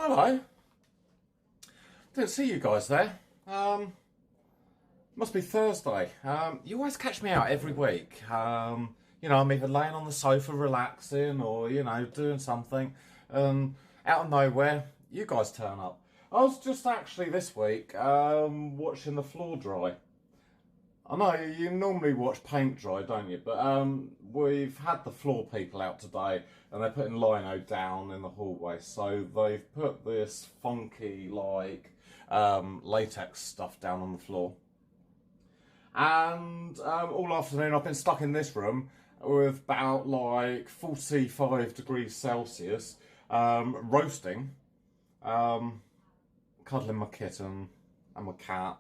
Hello. Didn't see you guys there. Must be Thursday. You always catch me out every week. I'm either laying on the sofa relaxing or, doing something. Out of nowhere, you guys turn up. I was just actually this week watching the floor dry. I know you normally watch paint dry, don't you? But we've had the floor people out today, and they're putting lino down in the hallway. So they've put this funky latex stuff down on the floor. And all afternoon I've been stuck in this room with about 45 degrees Celsius, roasting, cuddling my kitten and my cat.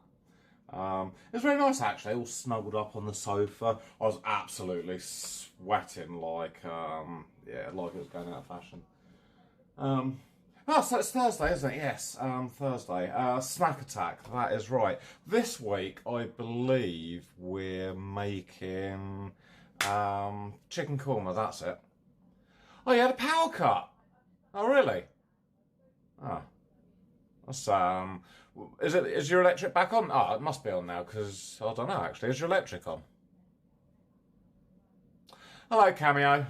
It was very nice actually, all snuggled up on the sofa. I was absolutely sweating like it was going out of fashion. So it's Thursday, isn't it? Yes, Thursday. Snack attack, that is right. This week, I believe we're making chicken korma, that's it. Oh, you had a power cut? Oh, really? Oh. That's, is your electric back on? Oh, it must be on now, because, I don't know, actually. Is your electric on? Hello, Cameo.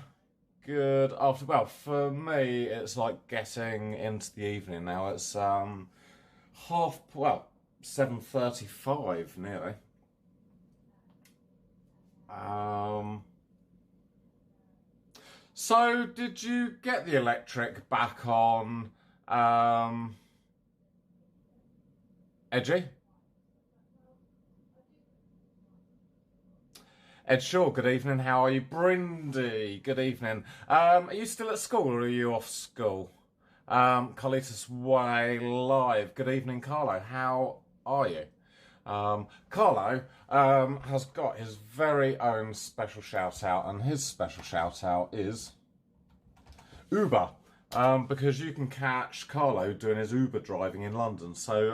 Good after. Well, for me, it's like getting into the evening now. It's 7:35 nearly. So did you get the electric back on, Edgy? Ed Shaw, good evening. How are you? Brindy, good evening. Are you still at school or are you off school? Carlitos Way Live, good evening, Carlo. How are you? Carlo has got his very own special shout out, and his special shout out is Uber. Because you can catch Carlo doing his Uber driving in London. So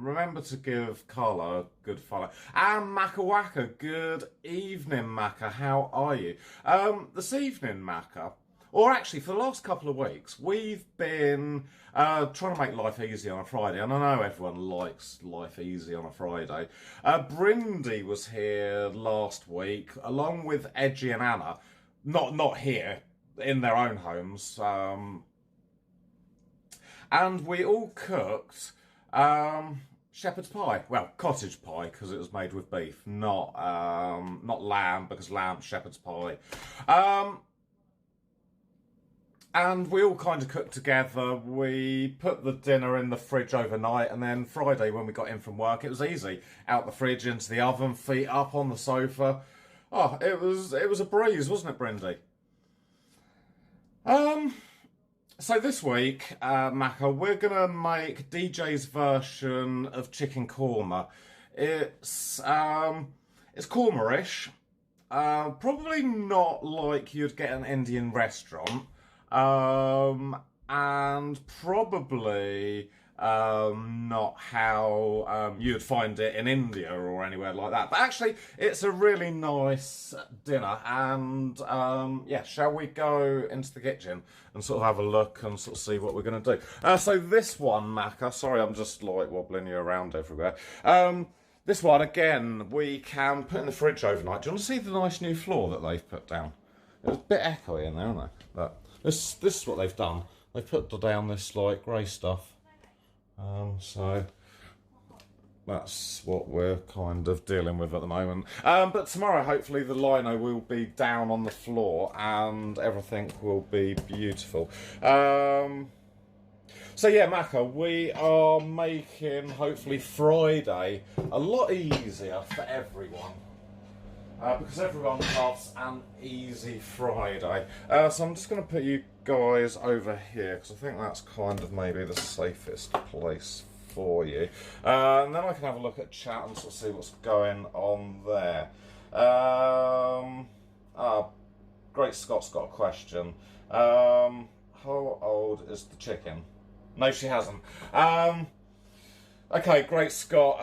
remember to give Carlo a good follow. And Macca Wacka, good evening, Macca. How are you? This evening, Macca, or actually for the last couple of weeks, we've been trying to make life easy on a Friday. And I know everyone likes life easy on a Friday. Brindy was here last week, along with Edgy and Anna. Not here, in their own homes. And we all cooked shepherd's pie. Well, cottage pie, because it was made with beef, not lamb, because lamb's shepherd's pie. And we all kind of cooked together. We put the dinner in the fridge overnight, and then Friday when we got in from work, it was easy. Out the fridge, into the oven, feet up on the sofa. Oh, it was a breeze, wasn't it, Brindy? So this week, Macca, we're gonna make DJ's version of chicken korma. It's korma-ish. Probably not like you'd get an Indian restaurant. And probably not how you'd find it in India or anywhere like that. But actually, it's a really nice dinner. And shall we go into the kitchen and sort of have a look and sort of see what we're going to do? So this one, Macca, sorry, I'm just like wobbling you around everywhere. This one, again, we can put in the fridge overnight. Do you want to see the nice new floor that they've put down? It's a bit echoey in there, isn't it? But this is what they've done. They've put down this like grey stuff. So that's what we're kind of dealing with at the moment. But tomorrow, hopefully, the lino will be down on the floor and everything will be beautiful. So yeah, Macca, we are making, hopefully, Friday a lot easier for everyone. Because everyone loves an easy Friday. So I'm just going to put you guys over here, because I think that's kind of maybe the safest place for you. And then I can have a look at chat and sort of see what's going on there. Great Scott's got a question. How old is the chicken? No, she hasn't. Okay, Great Scott.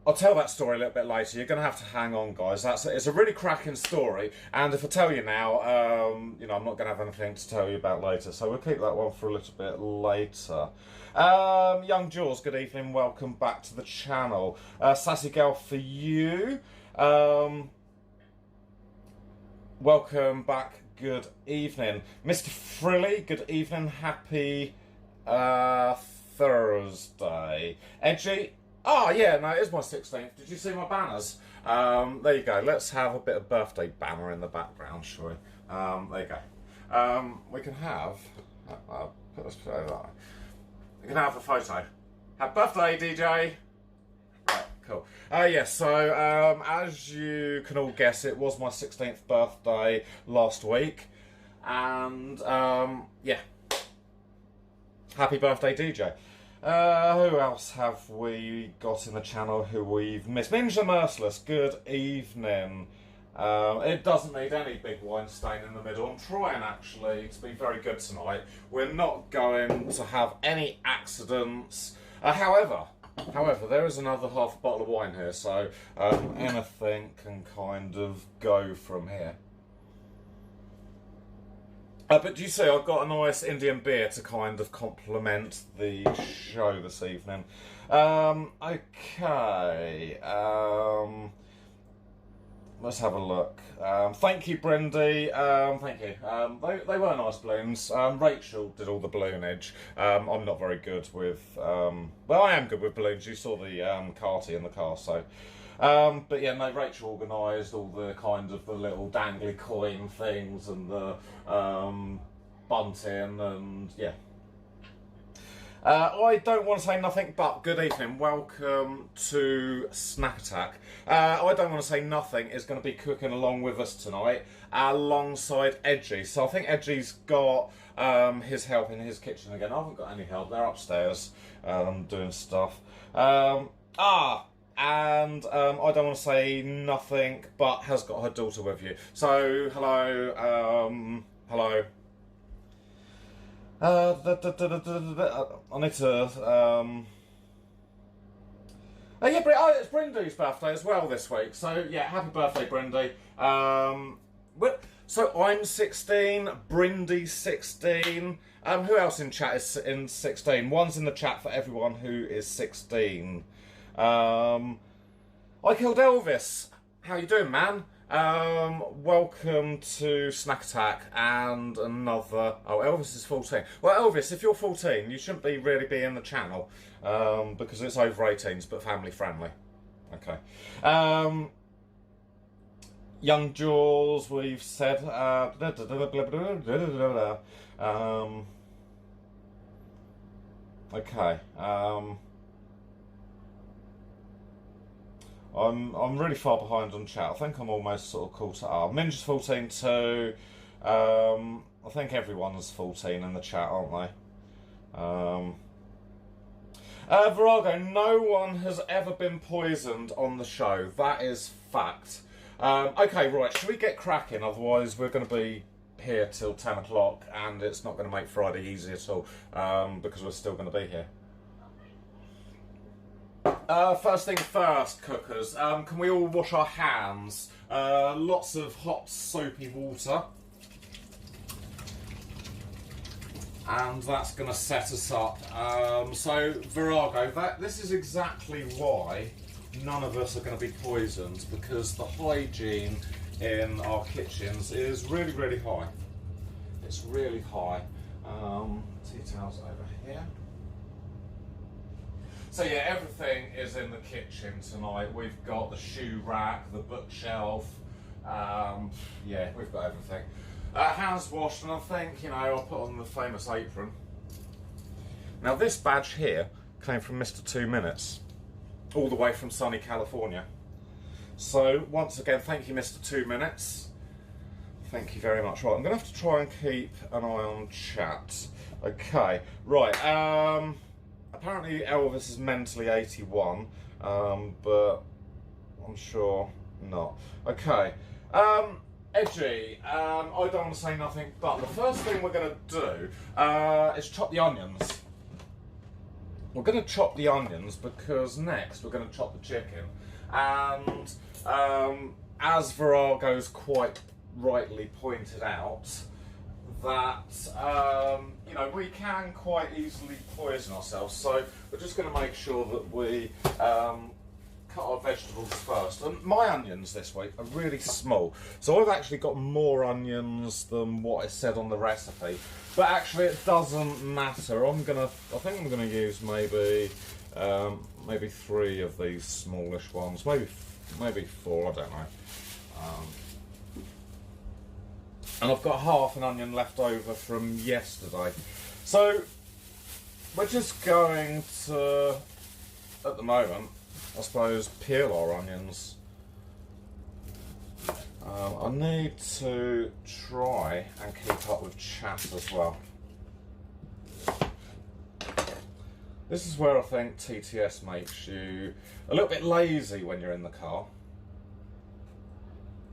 I'll tell that story a little bit later. You're going to have to hang on, guys. It's a really cracking story, and if I tell you now, you know, I'm not going to have anything to tell you about later, so we'll keep that one for a little bit later. Young Jules, good evening. Welcome back to the channel. Sassy Girl for you. Welcome back. Good evening, Mr. Frilly. Good evening. Happy Thursday. Edgy. Oh, yeah, no, it is my 16th. Did you see my banners? There you go. Let's have a bit of birthday banner in the background, shall we? There you go. We can have... put this over there. We can have a photo. Happy birthday, DJ! Right, cool. Yeah, so, as you can all guess, it was my 16th birthday last week. And, yeah. Happy birthday, DJ. Who else have we got in the channel who we've missed? Ninja Merciless, good evening. It doesn't need any big wine stain in the middle. I'm trying actually to be very good tonight. We're not going to have any accidents. However, there is another half a bottle of wine here, so anything can kind of go from here. But you see, I've got a nice Indian beer to kind of complement the show this evening. Okay. Let's have a look. Thank you, Brindy. Thank you. They were nice balloons. Rachel did all the balloonage. I'm not very good with... well, I am good with balloons. You saw the carty in the car, so... but yeah, no, Rachel organised all the kind of the little dangly coin things and the bunting and yeah. I don't want to say nothing but good evening. Welcome to Snack Attack. I don't want to say nothing is going to be cooking along with us tonight alongside Edgy. So I think Edgy's got his help in his kitchen again. I haven't got any help. They're upstairs doing stuff. And I don't want to say nothing, but has got her daughter with you. So, hello, hello. I need to, oh yeah, it's Brindy's birthday as well this week. So, yeah, happy birthday, Brindy. So, I'm 16, Brindy's 16. Who else in chat is in 16? One's in the chat for everyone who is 16. I killed Elvis. How you doing, man? Welcome to Snack Attack and another... Oh, Elvis is 14. Well, Elvis, if you're 14, you shouldn't really be in the channel because it's over 18s, but family friendly. Okay. Young Jules, we've said... okay. I'm really far behind on chat. I think I'm almost sort of caught up. Ninja's 14 too. I think everyone's 14 in the chat, aren't they? Virago, no one has ever been poisoned on the show. That is fact. Okay, right, should we get cracking? Otherwise we're going to be here till 10 o'clock and it's not going to make Friday easy at all because we're still going to be here. First thing first, cookers, can we all wash our hands? Lots of hot soapy water. And that's going to set us up. So, Virago, this is exactly why none of us are going to be poisoned, because the hygiene in our kitchens is really, really high. It's really high. Tea towels over here. So yeah, everything is in the kitchen tonight. We've got the shoe rack, the bookshelf, yeah, we've got everything. Hands washed, and I think, you know, I'll put on the famous apron. Now this badge here came from Mr. 2 Minutes, all the way from sunny California. So once again, thank you, Mr. 2 Minutes. Thank you very much. Right, I'm going to have to try and keep an eye on chat. Okay, right, apparently Elvis is mentally 81, but I'm sure not. Okay, Edgy, I don't want to say nothing, but the first thing we're going to do is chop the onions. we're going to chop the onions because next we're going to chop the chicken. And as Virago's quite rightly pointed out, that you know, we can quite easily poison ourselves. So we're just going to make sure that we cut our vegetables first. And my onions this week are really small, so I've actually got more onions than what is said on the recipe. But actually, it doesn't matter. I think I'm gonna use maybe 3 of these smallish ones, maybe 4. I don't know. And I've got half an onion left over from yesterday, so we're just going to, at the moment, I suppose, peel our onions. I need to try and keep up with chat as well. This is where I think TTS makes you a little bit lazy when you're in the car,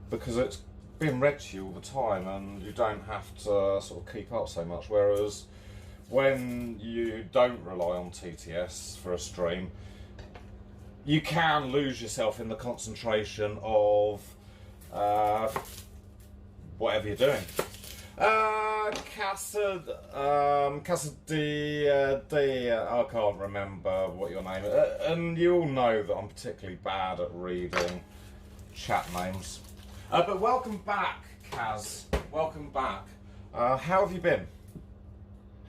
because it's being read to you all the time and you don't have to sort of keep up so much, whereas when you don't rely on TTS for a stream, you can lose yourself in the concentration of whatever you're doing. Casa I can't remember what your name is. And you all know that I'm particularly bad at reading chat names. But welcome back, Kaz. Welcome back. How have you been?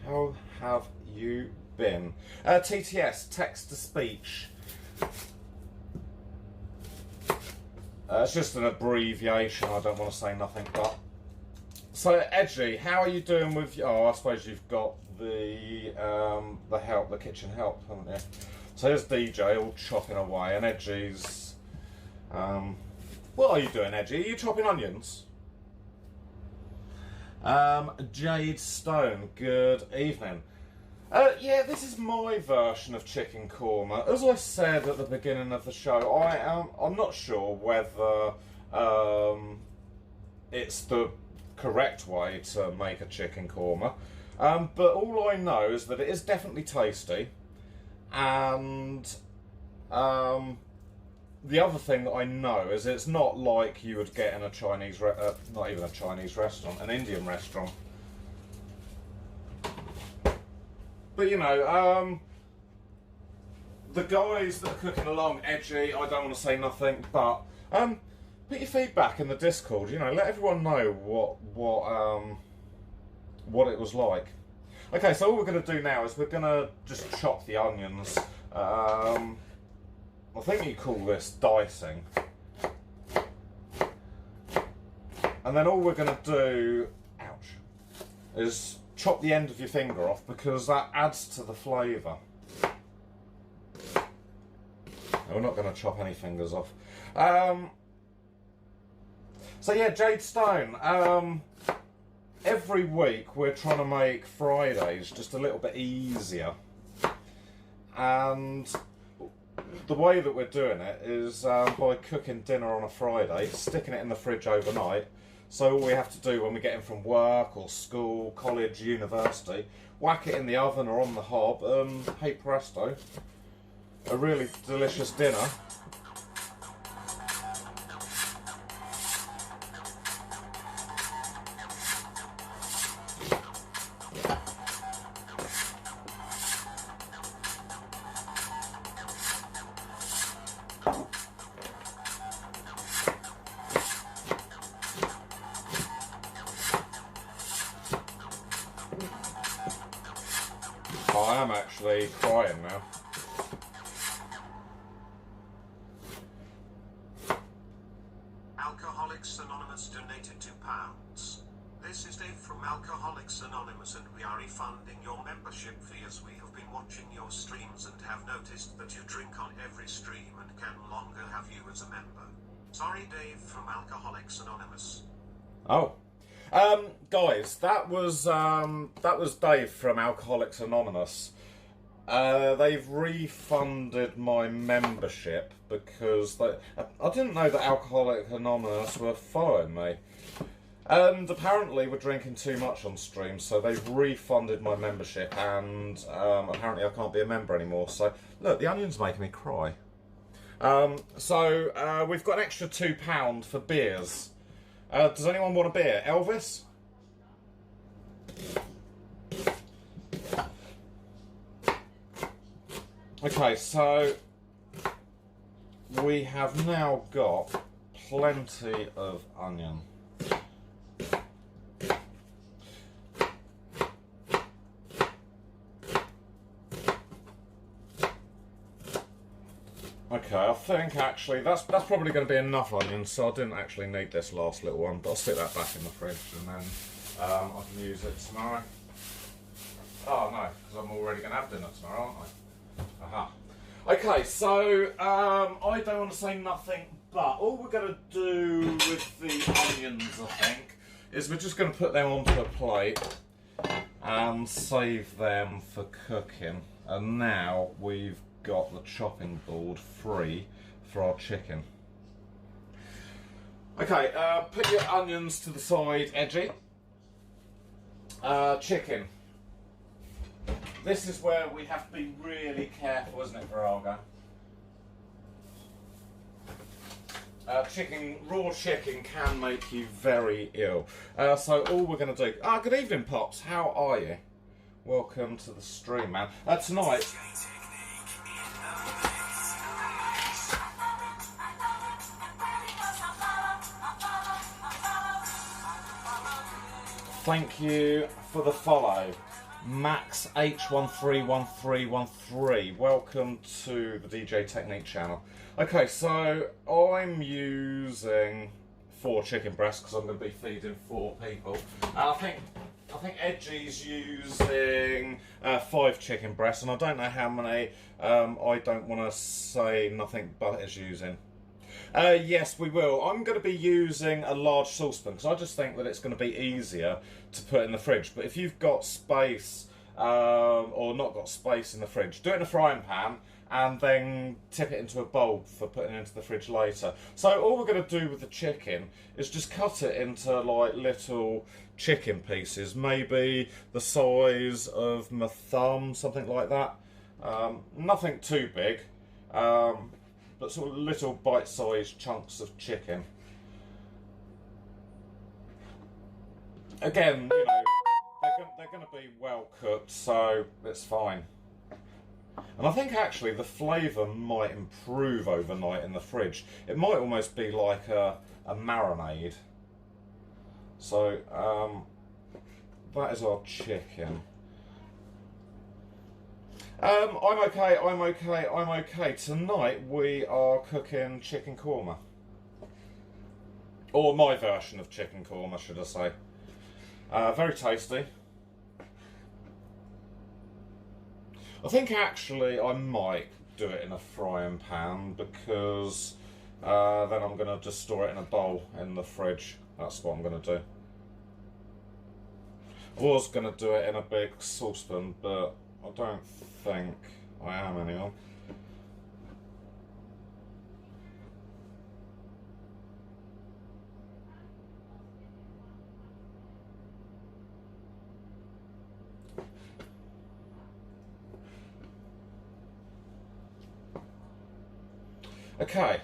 How have you been? TTS, text to speech. It's just an abbreviation. I don't want to say nothing but. So, Edgy, how are you doing with? Oh, I suppose you've got the help, the kitchen help, haven't you? So here's DJ all chopping away, and Edgy's. What are you doing, Edgy? Are you chopping onions? Jade Stone, good evening. Yeah, this is my version of Chicken Korma. As I said at the beginning of the show, I'm not sure whether it's the correct way to make a Chicken Korma, but all I know is that it is definitely tasty, and the other thing that I know is it's not like you would get in a Chinese, not even a Chinese restaurant, an Indian restaurant. But you know, the guys that are cooking along, Edgy, I don't want to say nothing, but put your feedback in the Discord. You know, let everyone know what it was like. Okay, so all we're going to do now is we're going to just chop the onions. I think you call this dicing. And then all we're going to do, ouch, is chop the end of your finger off, because that adds to the flavour. We're not going to chop any fingers off. So yeah, Jade Stone, every week we're trying to make Fridays just a little bit easier. And the way that we're doing it is by cooking dinner on a Friday, sticking it in the fridge overnight. So all we have to do when we get in from work or school, college, university, whack it in the oven or on the hob, and hey presto, a really delicious dinner. I am actually crying now. Alcoholics Anonymous donated £2. This is Dave from Alcoholics Anonymous, and we are refunding your membership fee, as we have been watching your streams and have noticed that you drink on every stream and can no longer have you as a member. Sorry, Dave from Alcoholics Anonymous. Oh. Guys, that was Dave from Alcoholics Anonymous. They've refunded my membership because I didn't know that Alcoholics Anonymous were following me. And apparently we're drinking too much on stream, so they've refunded my membership, and apparently I can't be a member anymore. So, look, the onion's making me cry. So we've got an extra £2 for beers. Does anyone want a beer? Elvis? Okay, so we have now got plenty of onion. Okay, I think actually that's probably going to be enough onions, so I didn't actually need this last little one, but I'll stick that back in the fridge and then I can use it tomorrow. Oh no, because I'm already going to have dinner tomorrow, aren't I? Aha. Okay, so I don't want to say nothing, but all we're going to do with the onions, I think, is we're just going to put them onto a plate and save them for cooking. And now we've got the chopping board free for our chicken. Okay, put your onions to the side, Edgy. Chicken. This is where we have to be really careful, isn't it, Virago? Raw chicken can make you very ill. So all we're going to do... good evening, Pops. How are you? Welcome to the stream, man. Tonight... Thank you for the follow. Max H131313. Welcome to the DJ Technique channel. Okay, so I'm using 4 chicken breasts because I'm going to be feeding 4 people. I think Edgy's using 5 chicken breasts, and I don't know how many. I don't want to say nothing but is using. Yes, we will. I'm going to be using a large saucepan because I just think that it's going to be easier to put in the fridge. But if you've got space or not got space in the fridge, do it in a frying pan and then tip it into a bowl for putting it into the fridge later. So all we're going to do with the chicken is just cut it into like little chicken pieces, maybe the size of my thumb, something like that. Nothing too big. But sort of little bite-sized chunks of chicken. Again, you know, they're going to be well cooked, so it's fine. And I think actually the flavour might improve overnight in the fridge. It might almost be like a marinade. So that is our chicken. I'm okay. Tonight we are cooking chicken korma. Or my version of chicken korma, should I say. Very tasty. I think actually I might do it in a frying pan because then I'm going to just store it in a bowl in the fridge. That's what I'm going to do. I was going to do it in a big saucepan, but I don't think I am anymore. Okay,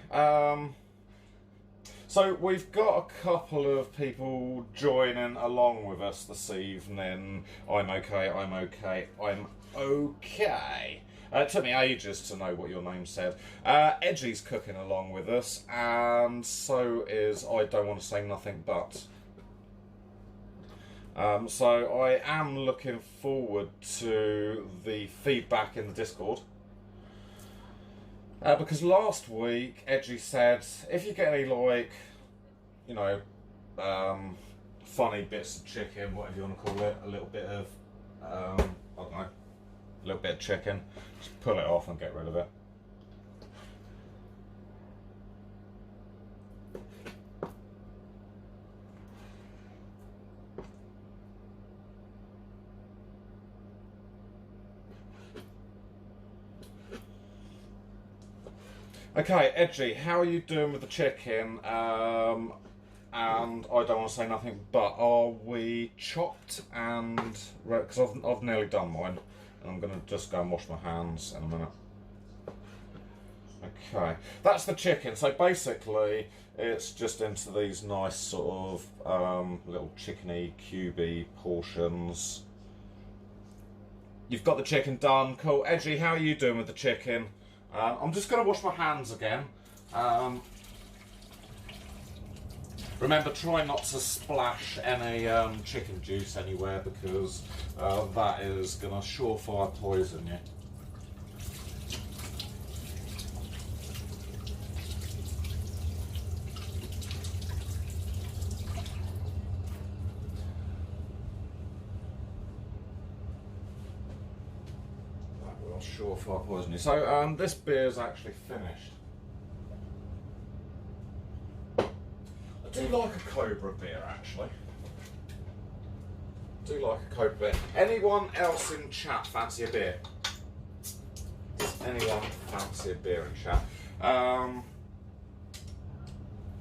so we've got a couple of people joining along with us this evening. I'm okay. It took me ages to know what your name said. Edgy's cooking along with us, and so is I Don't Want to Say Nothing But. So I am looking forward to the feedback in the Discord. Because last week, Edgy said, if you get any, like, you know, funny bits of chicken, whatever you want to call it, a little bit of, I don't know, a little bit of chicken, just pull it off and get rid of it. Okay, Edgy, how are you doing with the chicken? and I don't want to say nothing, but are we chopped? And because I've nearly done mine, and I'm gonna just go and wash my hands in a minute. Okay, that's the chicken. So basically, it's just into these nice sort of little chickeny, cubey portions. You've got the chicken done. Cool. Edgy, how are you doing with the chicken? I'm just going to wash my hands again. Remember, try not to splash any chicken juice anywhere, because that is going to surefire poison you. Surefire poison you. So this beer is actually finished. I do like a Cobra beer, actually. I do like a Cobra beer. Anyone else in chat fancy a beer? Does anyone fancy a beer in chat?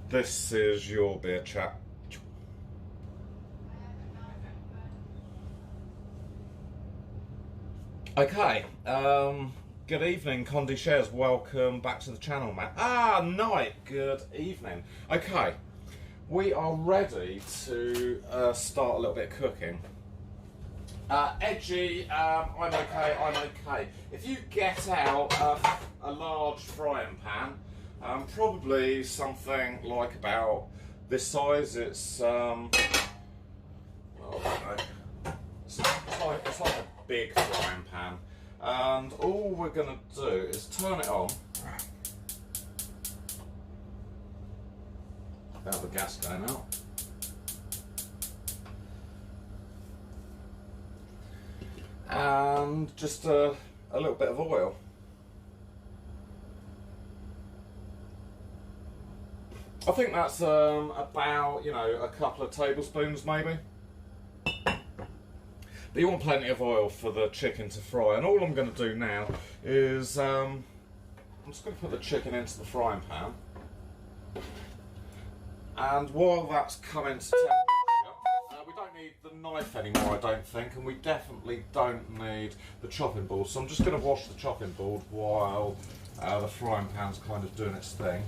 This is your beer, chat. Okay, good evening, Condi Shares. Welcome back to the channel, Matt. Night, good evening. Okay, we are ready to start a little bit of cooking. Edgy, I'm okay. If you get out a large frying pan, probably something like about this size, it's, it's like a big frying pan, and all we're going to do is turn it on. Without the gas going out. And just a little bit of oil. I think that's about, you know, a couple of tablespoons maybe. But you want plenty of oil for the chicken to fry, and all I'm going to do now is I'm just going to put the chicken into the frying pan, and while that's coming to temperature, we don't need the knife anymore, I don't think, and we definitely don't need the chopping board, so I'm just going to wash the chopping board while the frying pan's kind of doing its thing.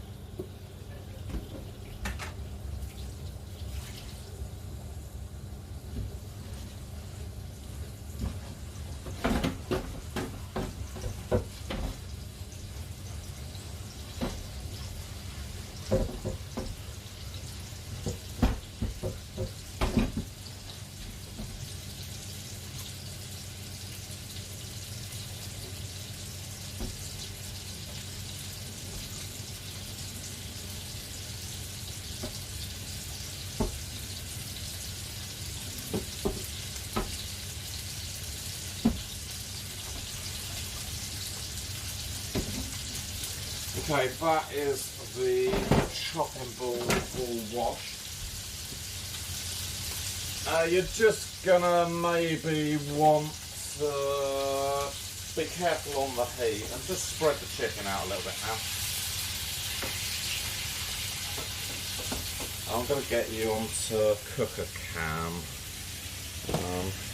Okay, that is the chopping board all washed. You're just gonna maybe want to be careful on the heat and just spread the chicken out a little bit now. I'm gonna get you onto cooker cam.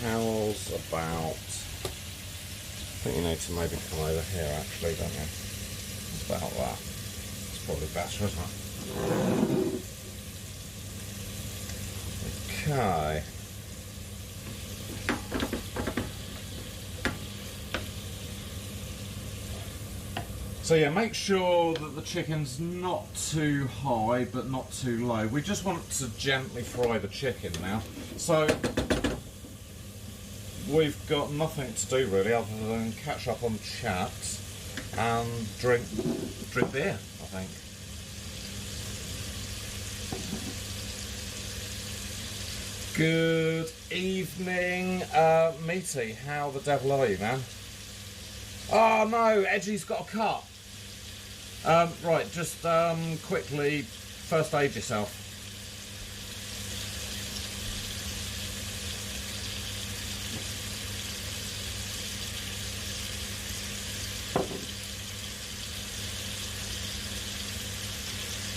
How's about? I think you need to maybe come over here actually, don't you? About that. It's probably better, isn't it? Okay. So yeah, make sure that the chicken's not too high but not too low. We just want to gently fry the chicken now. So we've got nothing to do really other than catch up on chat and drink beer, I think. Good evening, Meaty. How the devil are you, man? Oh no, Edgy's got a cut. Right, just quickly first aid yourself.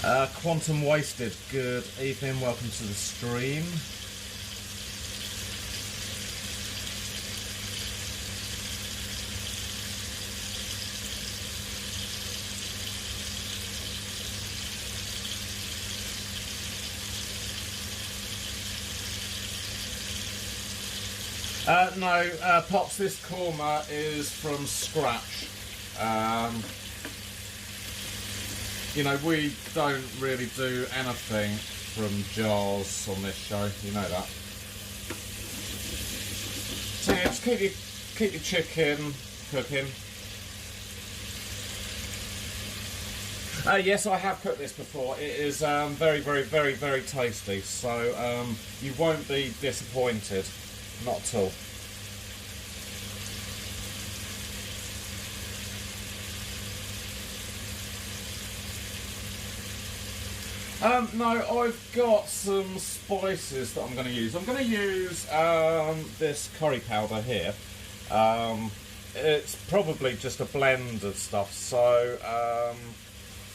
Quantum Wasted, good evening, welcome to the stream. No, Pops, this korma is from scratch. You know, we don't really do anything from jars on this show, you know that. So yeah, just keep your chicken cooking. Yes, I have cooked this before. It is very, very, very, very tasty. So you won't be disappointed, not at all. No, I've got some spices that I'm going to use. I'm going to use this curry powder here. It's probably just a blend of stuff. So,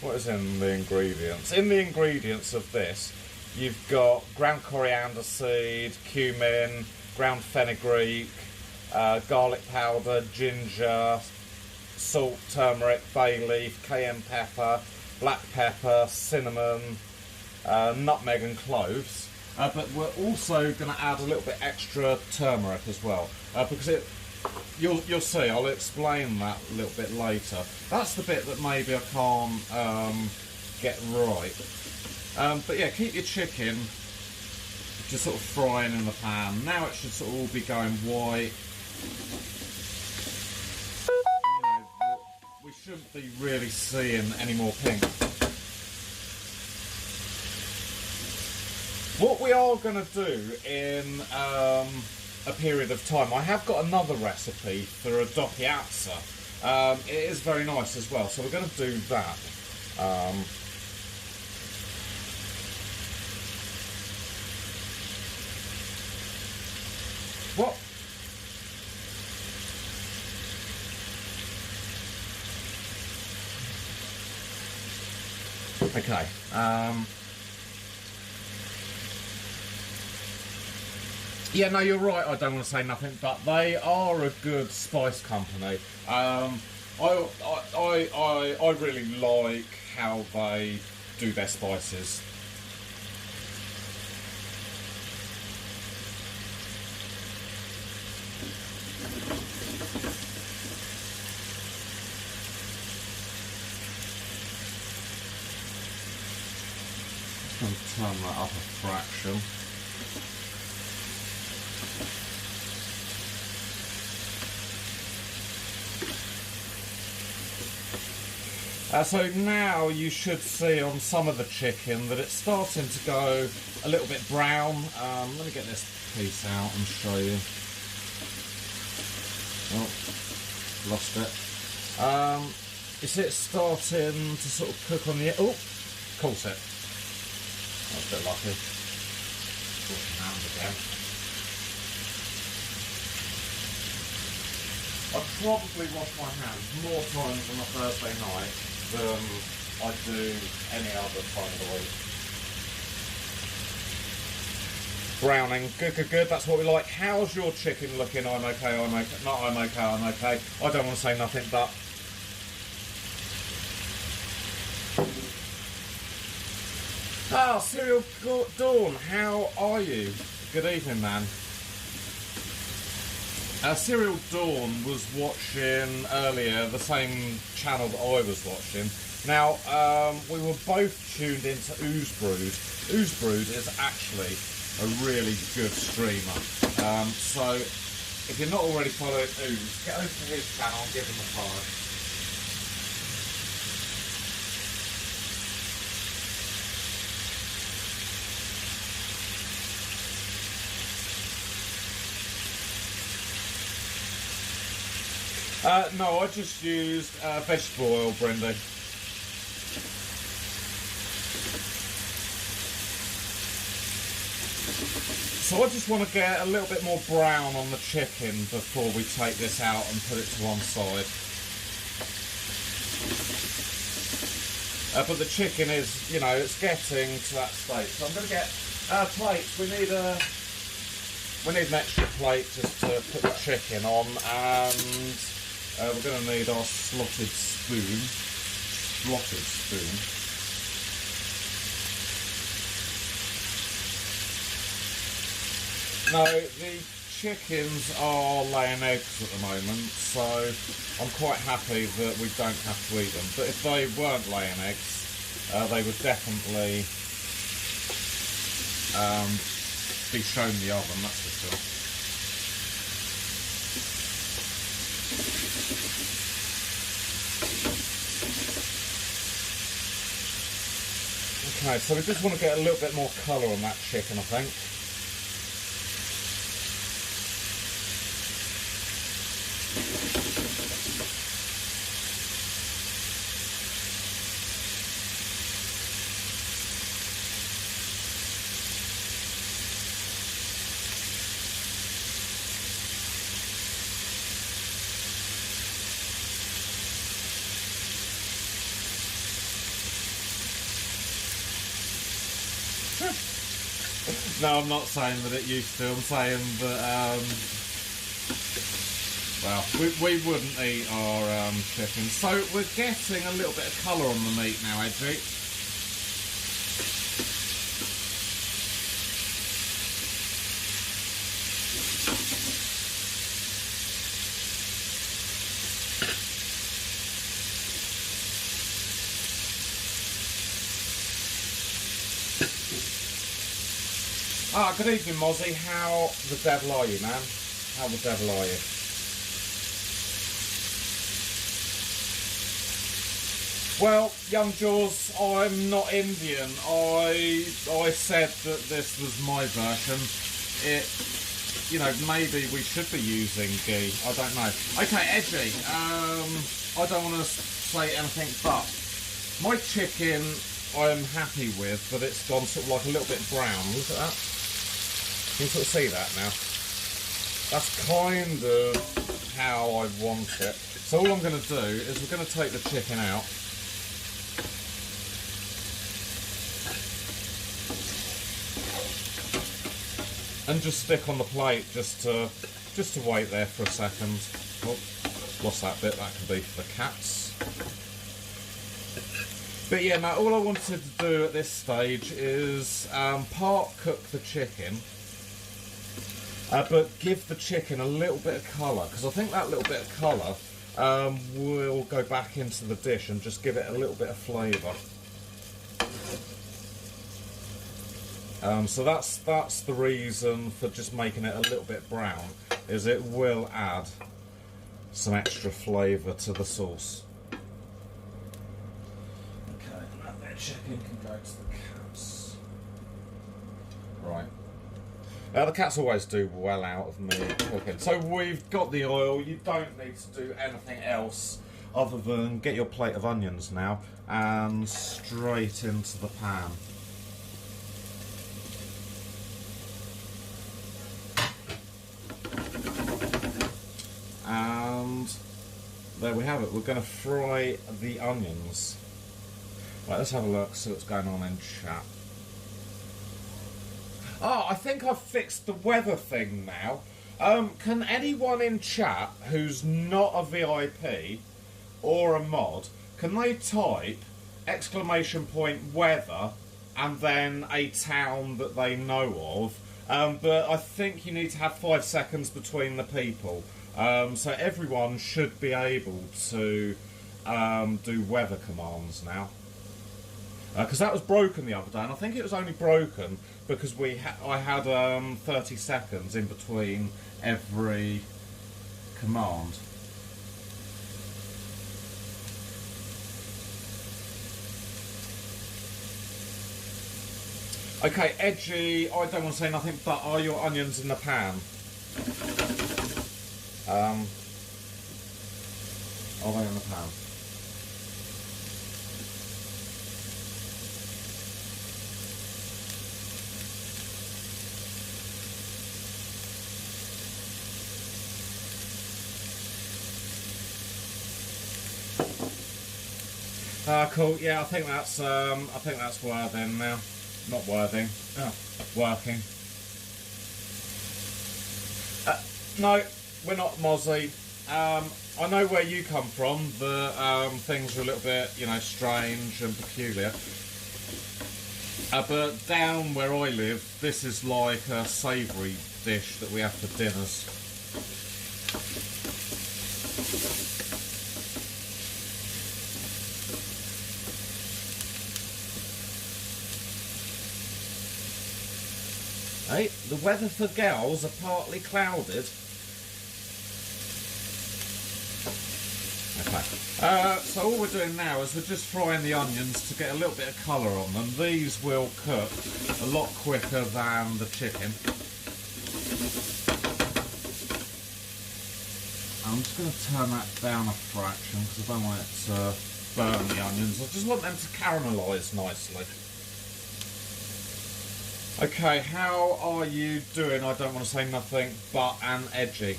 what is in the ingredients? In the ingredients of this, you've got ground coriander seed, cumin, ground fenugreek, garlic powder, ginger, salt, turmeric, bay leaf, cayenne pepper, black pepper, cinnamon, nutmeg and cloves, but we're also going to add a little bit extra turmeric as well, because you'll see, I'll explain that a little bit later. That's the bit that maybe I can't get right. But yeah, keep your chicken just sort of frying in the pan. Now it should sort of all be going white. You know, we shouldn't be really seeing any more pink. What we are going to do in a period of time, I have got another recipe for a doppiazza. It is very nice as well, so we're going to do that. What? Okay. Yeah, no, you're right. I don't want to say nothing, but they are a good spice company. I really like how they do their spices. Just going to turn that up a fraction. So now you should see on some of the chicken that it's starting to go a little bit brown. Let me get this piece out and show you. Oh, lost it. You see it's starting to sort of cook on the... Oh, caught it. That's a bit lucky. Caught my hand again. I probably wash my hands more times on a Thursday night than I do any other time of the week. Browning, good, good, good, that's what we like. How's your chicken looking? I'm okay, I'm okay, not I'm okay, I'm okay. I don't want to say nothing, but... Ah, Serial Dawn, how are you? Good evening, man. Serial Dawn was watching earlier the same channel that I was watching. Now, we were both tuned into Oozebrood. Oozebrood is actually a really good streamer. So, if you're not already following Ooze, get over to his channel and give him a follow. No, I just used vegetable oil, Brendan. So I just want to get a little bit more brown on the chicken before we take this out and put it to one side. but the chicken is, you know, it's getting to that stage. So I'm going to get plates. We need an extra plate just to put the chicken on, and we're going to need our slotted spoon. No, the chickens are laying eggs at the moment, so I'm quite happy that we don't have to eat them. But if they weren't laying eggs, they would definitely be shown the oven, that's for sure. Okay, so we just want to get a little bit more colour on that chicken, I think. No, I'm not saying that it used to. I'm saying that, well, we wouldn't eat our chicken. So we're getting a little bit of colour on the meat now, Edgy. Ah, good evening, Mozzie. How the devil are you, man? How the devil are you? Well, young Jaws, I'm not Indian. I said that this was my version. It, you know, maybe we should be using ghee. I don't know. Okay, Edgy. I don't want to say anything, but my chicken I'm happy with, but it's gone sort of like a little bit brown. Look at that. You can sort of see that now. That's kind of how I want it. So all I'm going to do is we're going to take the chicken out. And just stick on the plate just to wait there for a second. Oh, lost that bit, that can be for the cats. But yeah, now all I wanted to do at this stage is part cook the chicken, but give the chicken a little bit of colour, because I think that little bit of colour will go back into the dish and just give it a little bit of flavour. So that's the reason for just making it a little bit brown, is it will add some extra flavour to the sauce. Okay, and that chicken can go to the cats. Right. The cats always do well out of me cooking. So we've got the oil, you don't need to do anything else other than get your plate of onions now and straight into the pan. And there we have it. We're going to fry the onions. Right, let's have a look, see what's going on in chat. Oh, I think I've fixed the weather thing now. Can anyone in chat who's not a VIP or a mod, can they type !weather and then a town that they know of? But I think you need to have 5 seconds between the people. So everyone should be able to do weather commands now. Because that was broken the other day, and I think it was only broken because I had 30 seconds in between every command. Okay, Edgy, I don't want to say nothing, but are your onions in the pan? Are they in the pan? Cool. Yeah, I think that's worthing now. Not worthing. Oh, working. No, we're not mozzie. I know where you come from. The things are a little bit, you know, strange and peculiar. But down where I live, this is like a savoury dish that we have for dinners. Hey, the weather for gals are partly clouded. Okay. So all we're doing now is we're just frying the onions to get a little bit of colour on them. These will cook a lot quicker than the chicken. I'm just going to turn that down a fraction because I don't want it to burn the onions. I just want them to caramelise nicely. Okay, how are you doing? I don't want to say nothing but and edgy.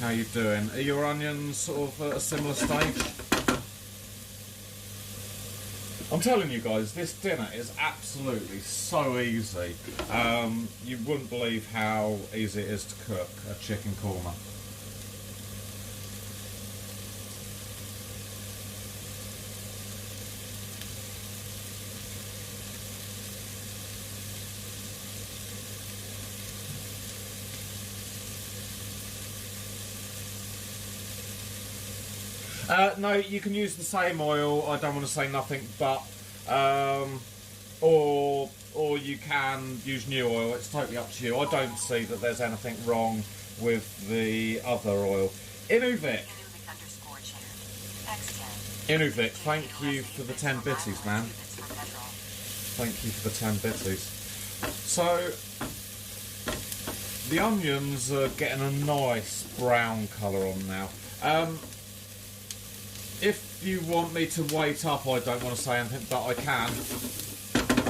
How are you doing? Are your onions sort of at a similar stage? I'm telling you guys, this dinner is absolutely so easy. You wouldn't believe how easy it is to cook a chicken korma. No, you can use the same oil. I don't want to say nothing but, or you can use new oil. It's totally up to you. I don't see that there's anything wrong with the other oil. Inuvik. Inuvik, thank you for the 10 bitties, man. Thank you for the 10 bitties. So, the onions are getting a nice brown colour on now. If you want me to wait up, I don't want to say anything, but I can.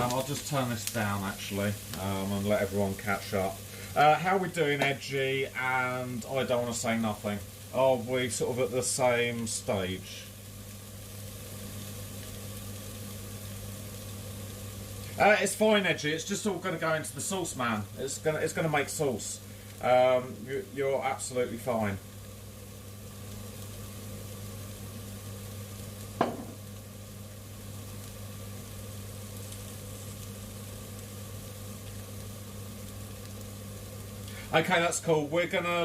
I'll just turn this down, actually, and let everyone catch up. How are we doing, Edgy? And I don't want to say nothing. Are we sort of at the same stage? It's fine, Edgy. It's just all going to go into the sauce, man. It's gonna make sauce. You're absolutely fine. Okay, that's cool. We're gonna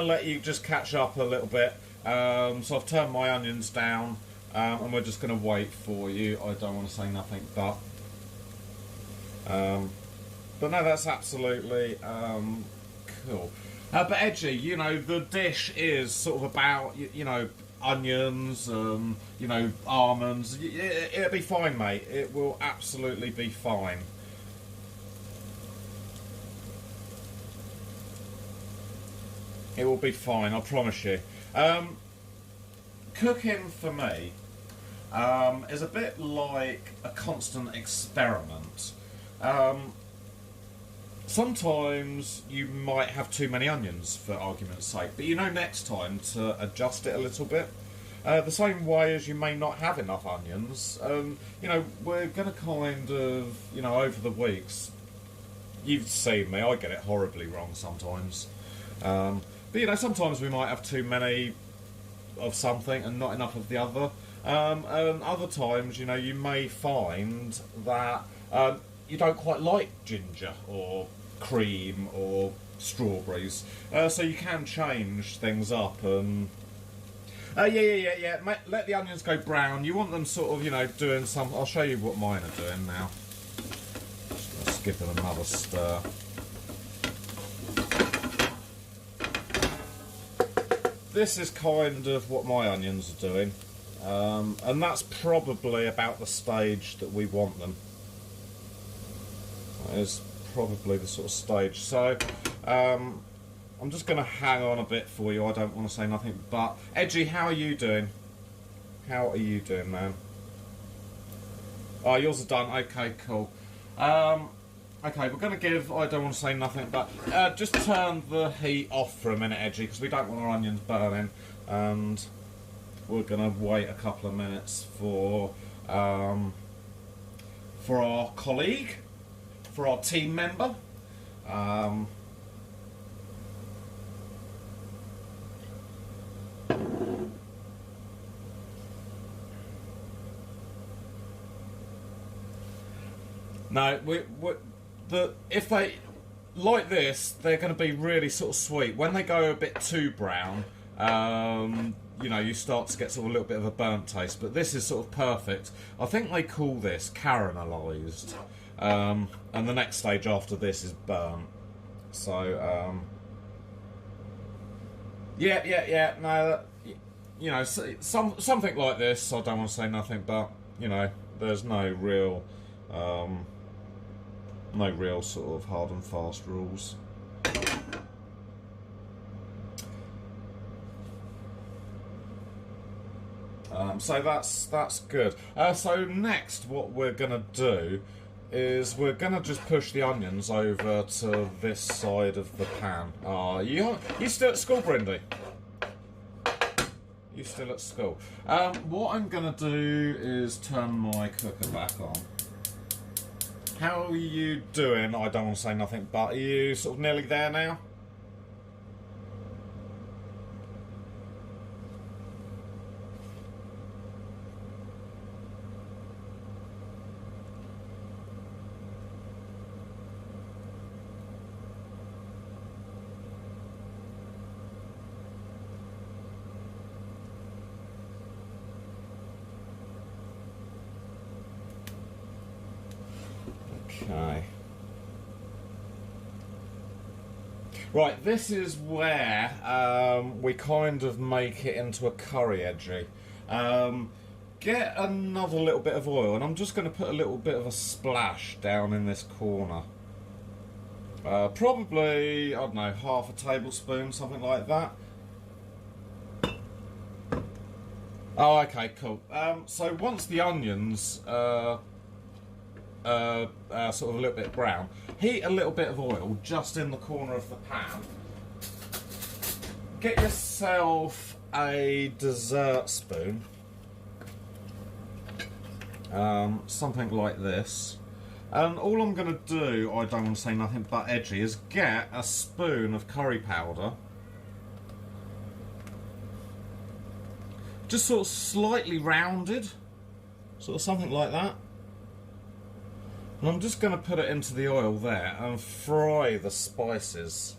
let you just catch up a little bit. So I've turned my onions down, and we're just gonna wait for you. I don't want to say nothing, but no, that's absolutely cool. But Edgy, you know, the dish is sort of about you know, onions, you know, almonds. It'll be fine, mate. It will absolutely be fine. It will be fine, I promise you. Cooking for me is a bit like a constant experiment. Sometimes you might have too many onions, for argument's sake, but you know next time to adjust it a little bit. The same way as you may not have enough onions. You know, we're going to kind of, you know, over the weeks, you've seen me, I get it horribly wrong sometimes. But you know, sometimes we might have too many of something and not enough of the other. And other times, you know, you may find that you don't quite like ginger or cream or strawberries. So you can change things up and... yeah. Let the onions go brown. You want them sort of, you know, doing some... I'll show you what mine are doing now. Just gonna skip it another stir. This is kind of what my onions are doing, and that's probably about the stage that we want them. That is probably the sort of stage. So I'm just going to hang on a bit for you. I don't want to say nothing, but Edgy, how are you doing? How are you doing, man? Oh, yours are done. Okay, cool. Okay, we're going to give, I don't want to say nothing, but just turn the heat off for a minute, Edgy, because we don't want our onions burning. And we're going to wait a couple of minutes for our colleague, for our team member. No, if they like this, they're going to be really sort of sweet. When they go a bit too brown, you know, you start to get sort of a little bit of a burnt taste. But this is sort of perfect. I think they call this caramelised, and the next stage after this is burnt. So, yeah. No, you know, something like this. I don't want to say nothing, but you know, there's no real sort of hard and fast rules. So that's good. So next, what we're gonna do is we're gonna just push the onions over to this side of the pan. You still at school, Brindy? You still at school? What I'm gonna do is turn my cooker back on. How are you doing? I don't want to say nothing, but are you sort of nearly there now? Okay. Right, this is where we kind of make it into a curry edgy. Get another little bit of oil, and I'm just going to put a little bit of a splash down in this corner. Probably, I don't know, half a tablespoon, something like that. Oh, okay, cool. So once the onions sort of a little bit brown, heat a little bit of oil just in the corner of the pan. Get yourself a dessert spoon, something like this, and all I'm going to do, I don't want to say nothing but edgy, is get a spoon of curry powder, just sort of slightly rounded, sort of something like that. And I'm just going to put it into the oil there and fry the spices.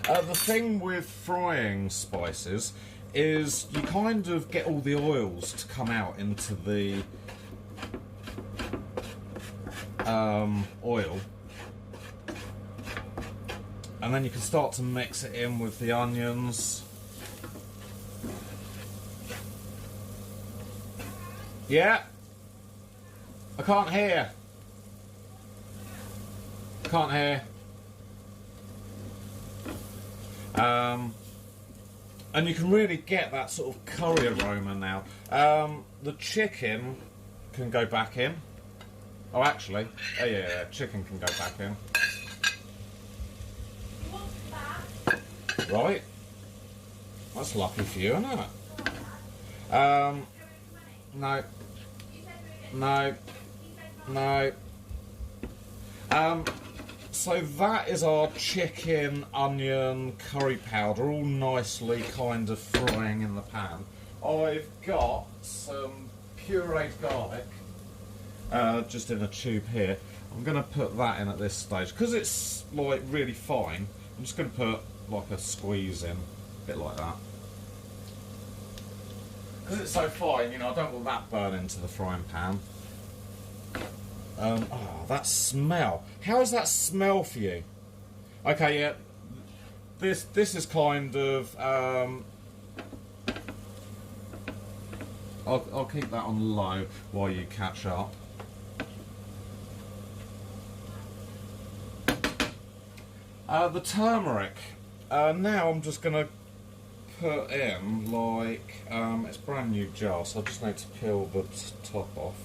The thing with frying spices is you kind of get all the oils to come out into the oil. And then you can start to mix it in with the onions. Yeah. I can't hear. Can't hear. And you can really get that sort of curry aroma now. The chicken can go back in. Oh, actually, yeah, chicken can go back in. Right. That's lucky for you, isn't it? No. So that is our chicken, onion, curry powder, all nicely kind of frying in the pan. I've got some pureed garlic, just in a tube here. I'm going to put that in at this stage. Because it's like really fine, I'm just going to put like a squeeze in, a bit like that. Because it's so fine, you know, I don't want that burn into the frying pan. Oh, that smell. How does that smell for you? Okay, yeah. This is kind of I'll keep that on low while you catch up. The turmeric. Now I'm just gonna put in like it's a brand new jar, so I just need to peel the top off.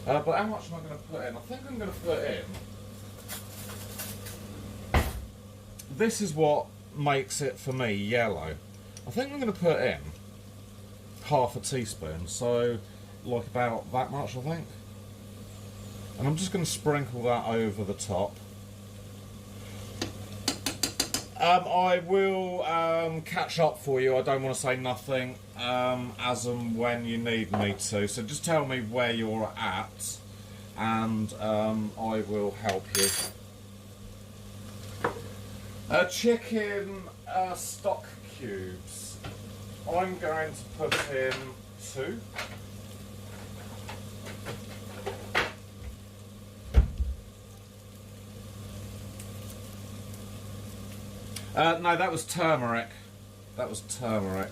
But how much am I going to put in? I think I'm going to put in. This is what makes it for me yellow. I think I'm going to put in half a teaspoon, so like about that much, I think. And I'm just going to sprinkle that over the top. I will catch up for you. I don't want to say nothing as and when you need me to. So just tell me where you're at, and I will help you. Chicken stock cubes. I'm going to put in 2. No, that was turmeric. That was turmeric.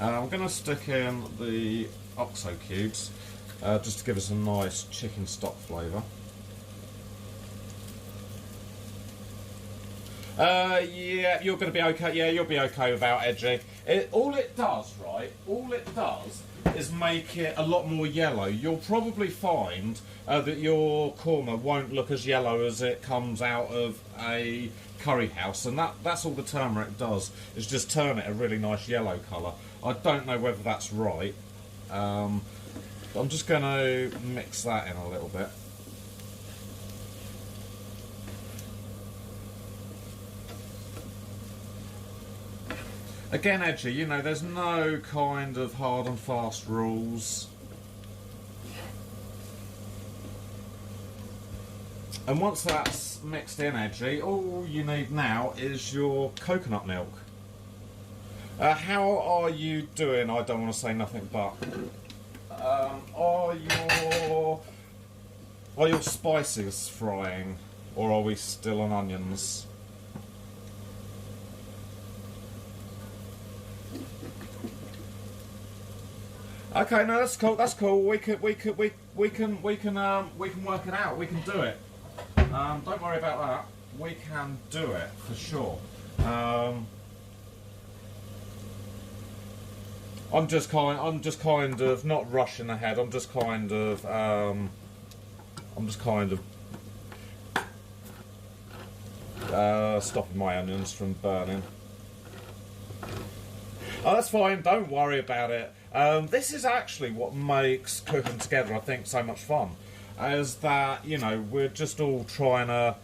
I'm going to stick in the OXO cubes just to give us a nice chicken stock flavour. Yeah, you're going to be okay. Yeah, you'll be okay without edgy. All it does, right? All it does is make it a lot more yellow. You'll probably find that your korma won't look as yellow as it comes out of a curry house, and that's all the turmeric does, is just turn it a really nice yellow colour. I don't know whether that's right. I'm just going to mix that in a little bit. Again, edgy, you know, there's no kind of hard and fast rules. And once that's mixed in, edgy, all you need now is your coconut milk. How are you doing? I don't want to say nothing but. Are your spices frying, or are we still on onions? Okay, no, that's cool. That's cool. We can work it out. We can do it. Don't worry about that. We can do it for sure. I'm just kind of not rushing ahead. I'm just kind of stopping my onions from burning. Oh, that's fine. Don't worry about it. This is actually what makes cooking together, I think, so much fun. Is that, you know, we're just all trying to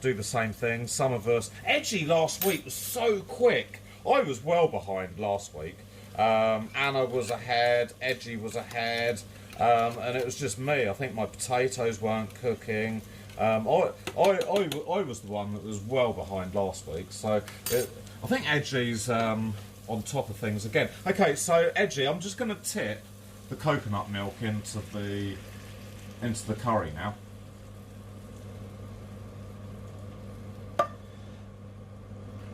do the same thing. Some of us... Edgy last week was so quick. I was well behind last week. Anna was ahead, Edgy was ahead, and it was just me. I think my potatoes weren't cooking. I was the one that was well behind last week. So I think Edgy's on top of things again. Okay, so Edgy, I'm just going to tip the coconut milk into the curry now.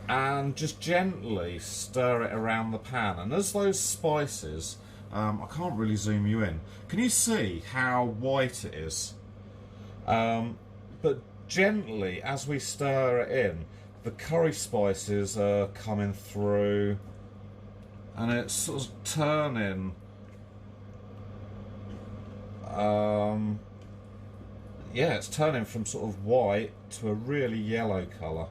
And just gently stir it around the pan. And as those spices, I can't really zoom you in. Can you see how white it is? But gently, as we stir it in, the curry spices are coming through, and it's sort of turning. Yeah, it's turning from sort of white to a really yellow colour.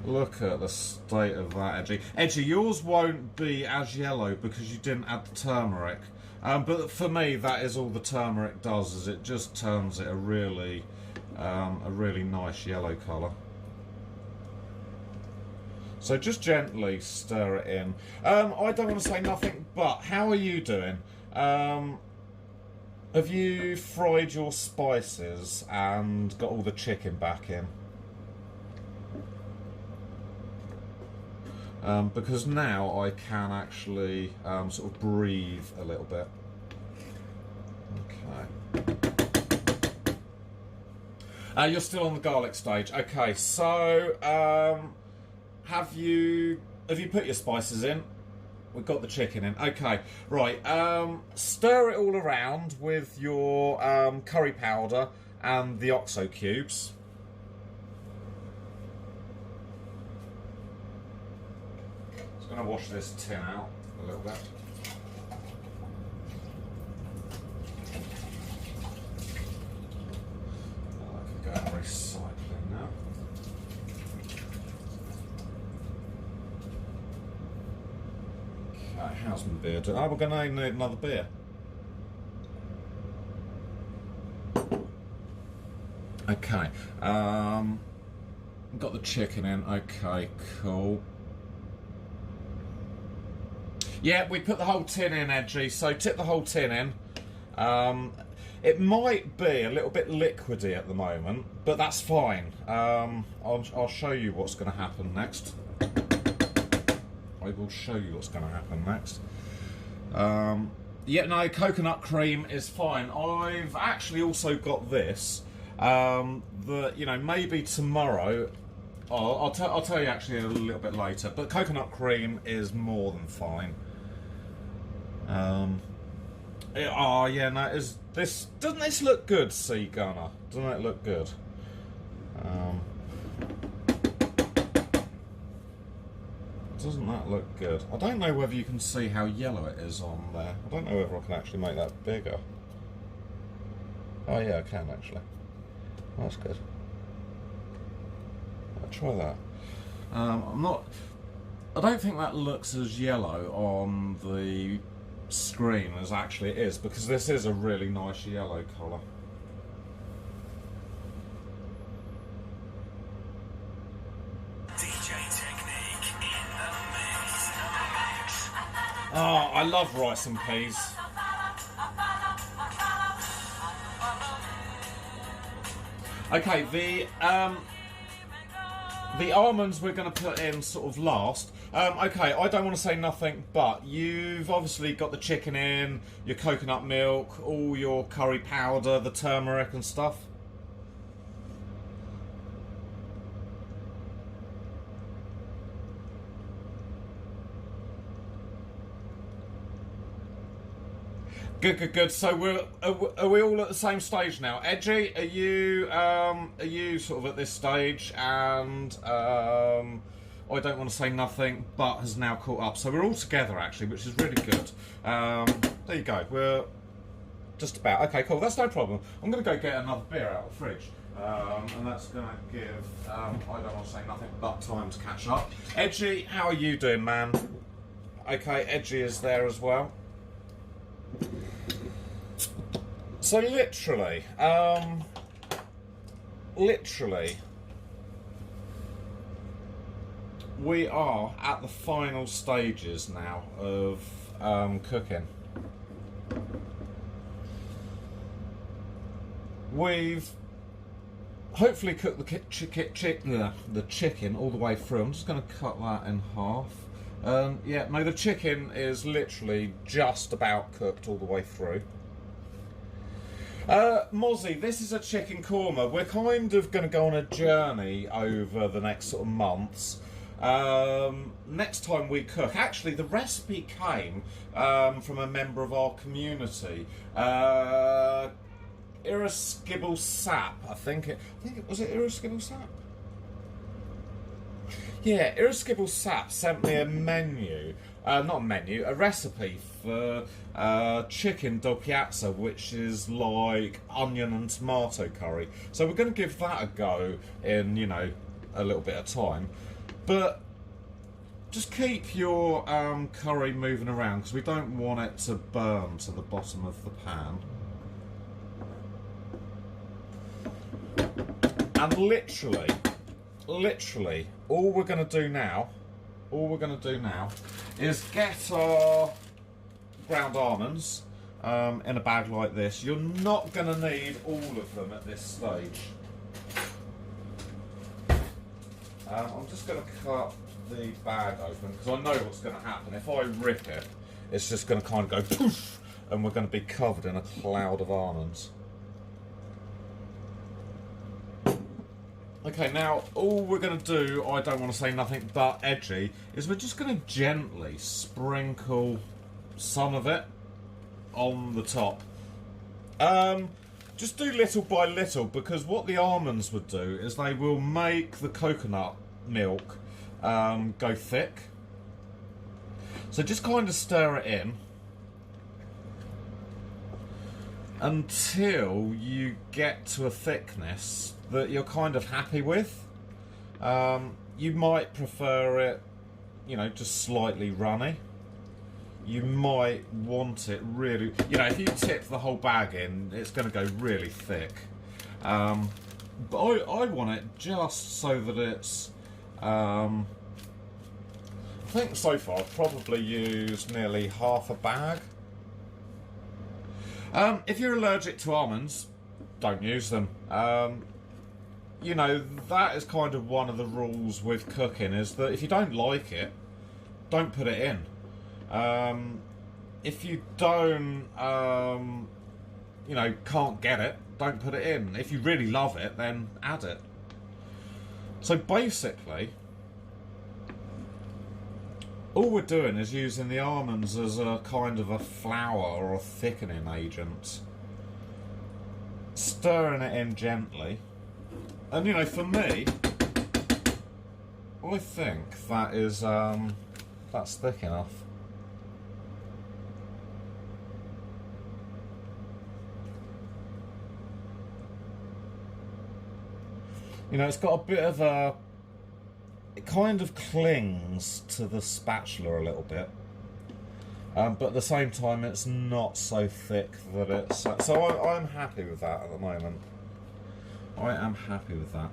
Look at the state of that, Edgy. Edgy, yours won't be as yellow because you didn't add the turmeric. But for me, that is all the turmeric does, is it just turns it a really nice yellow colour. So just gently stir it in. I don't want to say nothing, but how are you doing? Have you fried your spices and got all the chicken back in? Because now I can actually sort of breathe a little bit. Okay. You're still on the garlic stage. Okay, so have you put your spices in? We've got the chicken in. Okay, right. Stir it all around with your curry powder and the OXO cubes. I'm going to wash this tin out a little bit. How's my beer doing? Oh, we're going to need another beer. Okay. Got the chicken in. Okay, cool. Yeah, we put the whole tin in, Edgy, so tip the whole tin in. It might be a little bit liquidy at the moment, but that's fine. I'll show you what's going to happen next. I will show you what's going to happen next. Yeah, no, coconut cream is fine. I've actually also got this. That, you know, maybe tomorrow. I'll tell you actually a little bit later. But coconut cream is more than fine. Oh yeah, no, doesn't this look good, Sea Gunner? Doesn't it look good? Doesn't that look good? I don't know whether you can see how yellow it is on there. I don't know whether I can actually make that bigger. Oh yeah, I can actually. That's good. I'll try that. I don't think that looks as yellow on the screen as actually it is, because this is a really nice yellow colour. DJ Technique in the mix. Oh, I love rice and peas. Okay, the almonds we're going to put in sort of last. Okay, I don't want to say nothing, but you've obviously got the chicken in, your coconut milk, all your curry powder, the turmeric and stuff. Good. So are we all at the same stage now? Edgy, are you sort of at this stage? And I don't want to say nothing, but has now caught up. So we're all together actually, which is really good. There you go. We're just about okay. Cool. That's no problem. I'm going to go get another beer out of the fridge. And that's going to give, I don't want to say nothing but time to catch up. Edgy, how are you doing, man? Okay, Edgy is there as well. So literally, we are at the final stages now of cooking. We've hopefully cooked the chicken all the way through. I'm just going to cut that in half. Yeah, no, the chicken is literally just about cooked all the way through. Mozzie, this is a chicken korma. We're kind of going to go on a journey over the next sort of months. Next time we cook, actually the recipe came from a member of our community. Irreskibble Sap, I think it was Irreskibble Sap? Yeah, Irreskibble Sap sent me a a recipe for chicken doppiazza, which is like onion and tomato curry. So we're going to give that a go in, you know, a little bit of time. But just keep your curry moving around, because we don't want it to burn to the bottom of the pan. And literally, all we're going to do now is get our ground almonds in a bag like this. You're not going to need all of them at this stage. I'm just going to cut the bag open, because I know what's going to happen. If I rip it, it's just going to kind of go poof, and we're going to be covered in a cloud of almonds. Okay, now all we're going to do, I don't want to say nothing but edgy, is we're just going to gently sprinkle some of it on the top. Just do little by little, because what the almonds would do is they will make the coconut milk go thick. So just kind of stir it in until you get to a thickness that you're kind of happy with. You might prefer it, you know, just slightly runny. you might want it really, you know, if you tip the whole bag in, it's going to go really thick. But I want it just so that it's, I think so far I've probably used nearly half a bag. If you're allergic to almonds, don't use them. You know, that is kind of one of the rules with cooking, is that if you don't like it, don't put it in. If you don't, you know, can't get it, don't put it in. If you really love it, then add it. So basically, all we're doing is using the almonds as a kind of a flour or a thickening agent. Stirring it in gently. And you know, for me, I think that is, that's thick enough. You know, it's got a bit of a... It kind of clings to the spatula a little bit. But at the same time, it's not so thick that it's... So I'm happy with that at the moment. I am happy with that.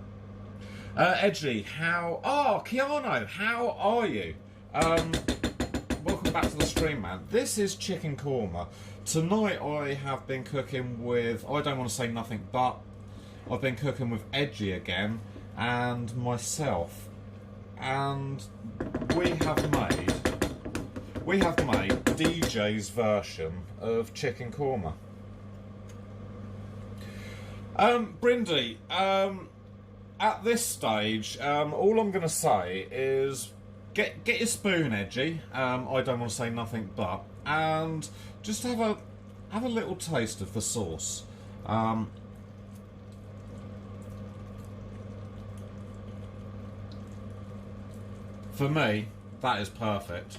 Edgy, how... Oh, Keanu, how are you? Welcome back to the stream, man. This is Chicken Korma. Tonight I have been cooking with... I don't want to say nothing but... I've been cooking with Edgy again, and myself. And we have made DJ's version of Chicken Korma. Brindy, at this stage, all I'm going to say is get your spoon, Edgy. I don't want to say nothing but, and just have a little taste of the sauce. For me, that is perfect.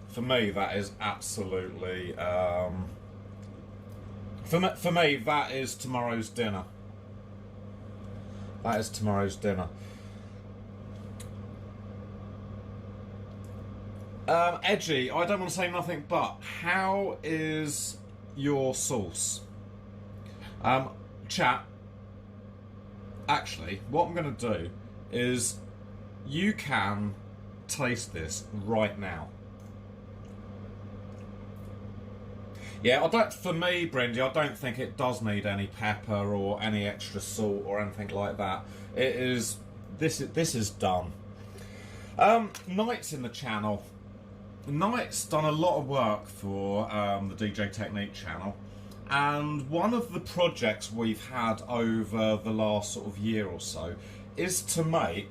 For me, that is absolutely... For me, that is tomorrow's dinner. That is tomorrow's dinner. Edgy, I don't want to say nothing but, how is your sauce? Chat, actually, what I'm going to do is you can taste this right now. Yeah, I don't. For me, Brindy, I don't think it does need any pepper or any extra salt or anything like that. It is. This is done. Knight's in the channel. Knight's done a lot of work for the DJ Technique channel, and one of the projects we've had over the last sort of year or so is to make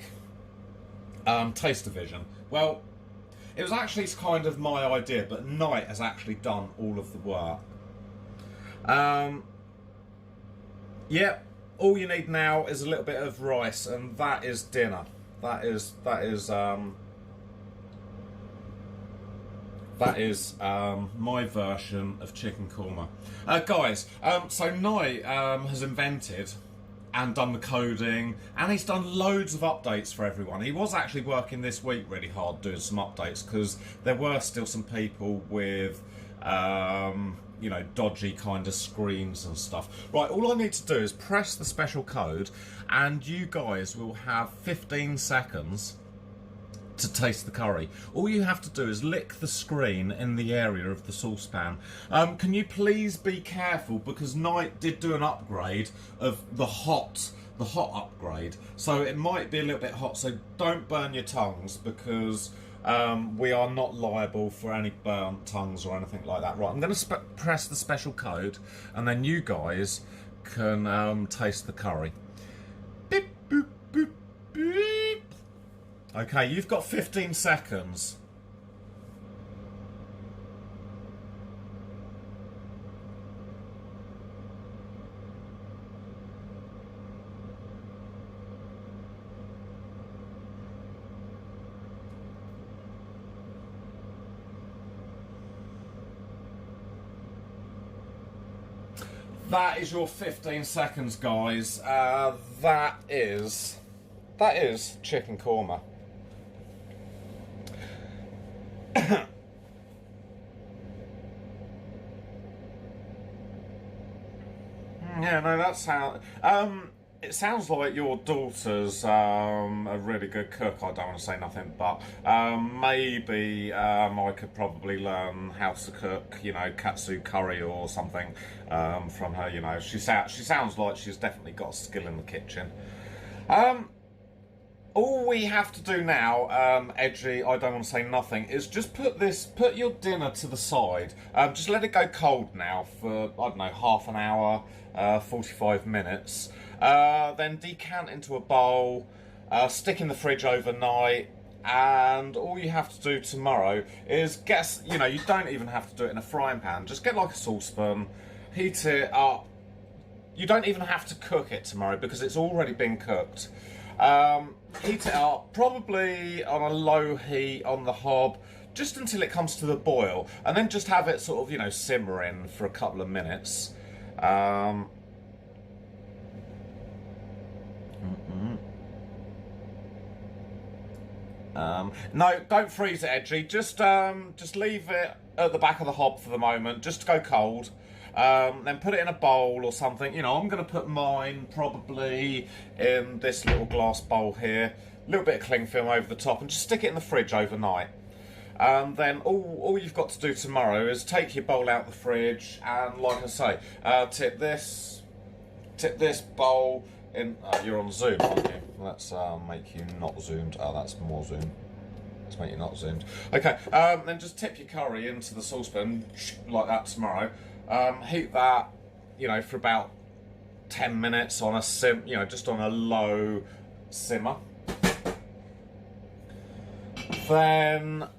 Taste Division. Well, it was actually kind of my idea, but Knight has actually done all of the work. Yeah, all you need now is a little bit of rice, and that is dinner. That is my version of Chicken Korma. Guys, so Knight has invented and done the coding, and he's done loads of updates for everyone. He was actually working this week really hard doing some updates, because there were still some people with you know, dodgy kind of screens and stuff. Right, all I need to do is press the special code, and you guys will have 15 seconds to taste the curry. All you have to do is lick the screen in the area of the saucepan. Can you please be careful, because Knight did do an upgrade of the hot upgrade, so it might be a little bit hot, so don't burn your tongues, because we are not liable for any burnt tongues or anything like that. Right, I'm going to press the special code, and then you guys can taste the curry. Beep, boop, boop, beep. Okay, you've got 15 seconds. That is your 15 seconds, guys. That is Chicken Korma. Yeah, no, that's how. It sounds like your daughter's a really good cook. I don't want to say nothing, but maybe I could probably learn how to cook, katsu curry or something from her. She sounds like she's definitely got a skill in the kitchen. All we have to do now, Edgy, I don't want to say nothing, is just put your dinner to the side. Just let it go cold now for, I don't know, half an hour, 45 minutes. Then decant into a bowl, stick in the fridge overnight, and all you have to do tomorrow is you don't even have to do it in a frying pan. Just get like a saucepan, heat it up. You don't even have to cook it tomorrow because it's already been cooked. Heat it up, probably on a low heat on the hob, just until it comes to the boil, and then just have it sort of, simmering for a couple of minutes. No, don't freeze it, Edgy. Just leave it at the back of the hob for the moment, just to go cold. Then put it in a bowl or something. I'm going to put mine probably in this little glass bowl here. A little bit of cling film over the top, and just stick it in the fridge overnight. Then all you've got to do tomorrow is take your bowl out the fridge, and like I say, tip this bowl in. You're on Zoom, aren't you? Let's make you not zoomed. Oh, that's more zoomed. Let's make you not zoomed. Okay. Then just tip your curry into the saucepan like that tomorrow. Heat that, for about 10 minutes on a just on a low simmer. Then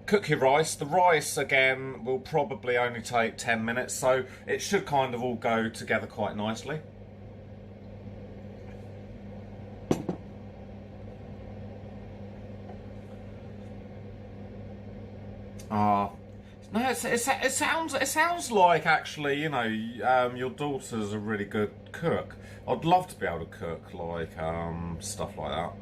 cook your rice. The rice, again, will probably only take 10 minutes, so it should kind of all go together quite nicely. No, it sounds like actually, your daughter's a really good cook. I'd love to be able to cook like stuff like that.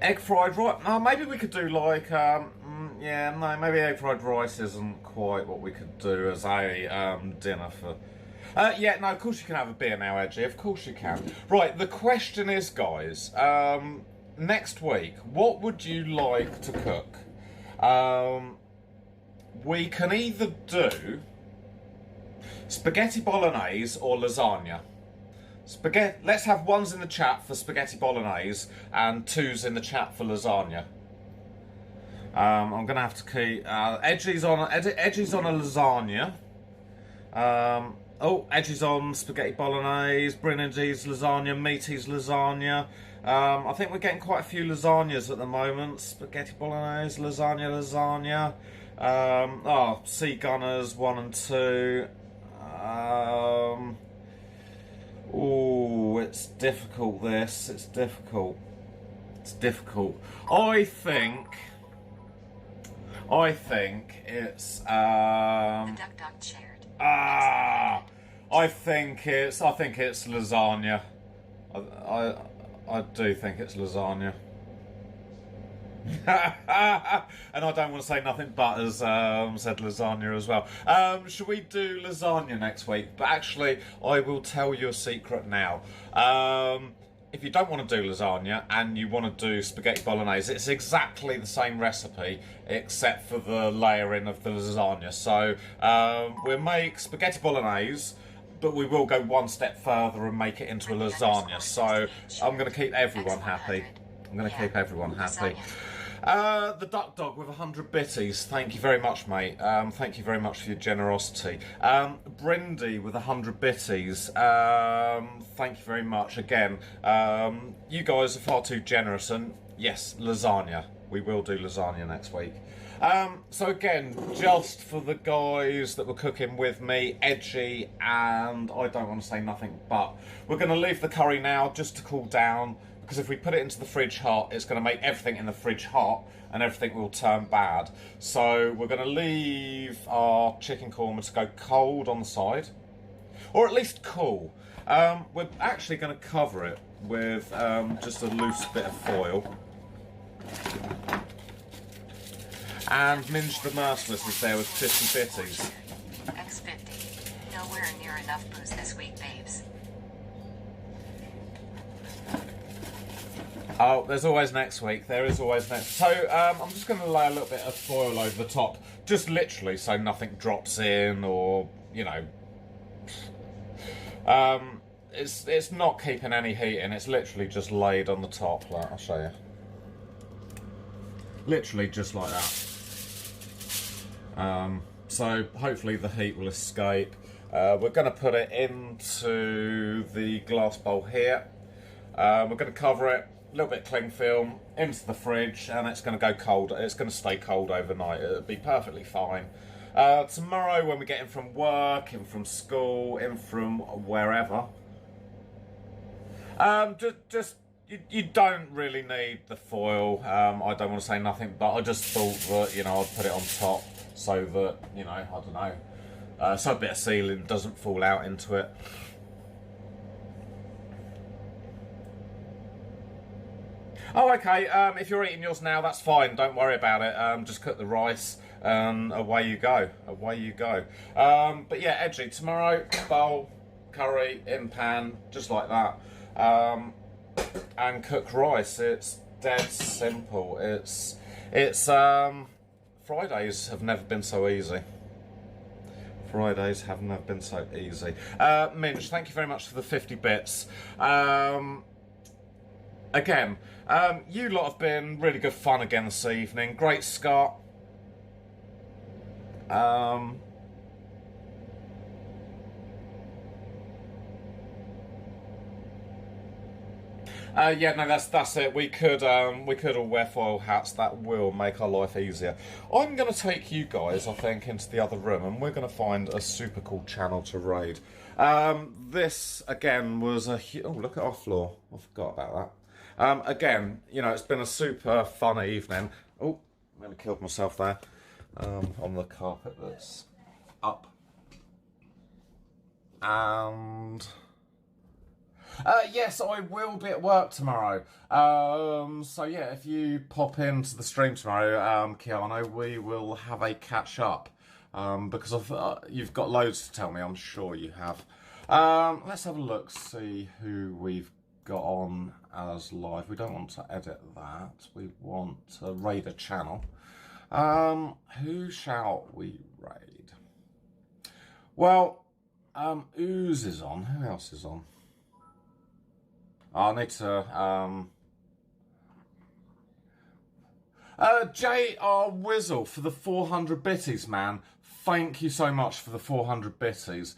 Egg fried rice. Maybe we could do like maybe egg fried rice isn't quite what we could do as a dinner for. Of course you can have a beer now, Edgy. Of course you can. Right, the question is, guys, next week, what would you like to cook? We can either do spaghetti bolognese or lasagna. Let's have ones in the chat for spaghetti bolognese and twos in the chat for lasagna. I'm gonna have to keep Edgy's on a lasagna. Edgy's on spaghetti bolognese, Brynandy's lasagna, Meaty's lasagna. I think we're getting quite a few lasagnas at the moment. Spaghetti bolognese, lasagna. Sea Gunners 1 and 2. It's difficult. It's difficult. I think it's The duck shared. I think it's lasagna. I do think it's lasagna. And I don't want to say nothing but as said lasagna as well. Should we do lasagna next week? But actually, I will tell you a secret now. If you don't want to do lasagna and you want to do spaghetti bolognese, it's exactly the same recipe except for the layering of the lasagna. So we'll make spaghetti bolognese, but we will go one step further and make it into a lasagna. So I'm going to keep everyone happy. The Duck Dog with 100 bitties. Thank you very much, mate. Thank you very much for your generosity. Brindy with 100 bitties. Thank you very much again. You guys are far too generous, and yes, lasagna. We will do lasagna next week. So again, just for the guys that were cooking with me, Edgy, and I don't want to say nothing but, we're going to leave the curry now just to cool down, because if we put it into the fridge hot, it's going to make everything in the fridge hot and everything will turn bad. So we're going to leave our chicken korma to go cold on the side, or at least cool. We're actually going to cover it with just a loose bit of foil. And Minge the Merciless is there with 50 bitties. X50. Nowhere near enough booze this week, babes. Oh, there's always next week. There is always next. So I'm just going to lay a little bit of foil over the top, just literally, so nothing drops in, or you know. It's not keeping any heat in. It's literally just laid on the top. Like, I'll show you. Literally just like that. So hopefully the heat will escape. We're going to put it into the glass bowl here. We're going to cover it. A little bit of cling film into the fridge, and it's going to go cold. It's going to stay cold overnight. It'll be perfectly fine. Tomorrow, when we get in from work, in from school, in from wherever, you don't really need the foil. I don't want to say nothing, but I just thought that I'd put it on top so that I don't know, so a bit of sealing doesn't fall out into it. Oh, okay, if you're eating yours now, that's fine. Don't worry about it. Just cook the rice and away you go. Away you go. But yeah, edgy. Tomorrow, bowl, curry, in pan, just like that. And cook rice. It's dead simple. It's Fridays have never been so easy. Fridays have never been so easy. Minge, thank you very much for the 50 bits. Again, you lot have been really good fun again this evening. Great Scott. Yeah, no, that's it. We could all wear foil hats. That will make our life easier. I'm going to take you guys, I think, into the other room, and we're going to find a super cool channel to raid. This again was a oh, look at our floor. I forgot about that. Again, it's been a super fun evening. Oh, I nearly killed myself there. On the carpet that's up. And yes, I will be at work tomorrow. So yeah, if you pop into the stream tomorrow, Keanu, we will have a catch up. Because you've got loads to tell me, I'm sure you have. Let's have a look, see who we've got on as live. We don't want to edit that. We want to raid a channel. Who shall we raid? Well, Ooze is on. Who else is on? I need to J.R. Wizzle for the 400 bitties, man. Thank you so much for the 400 bitties.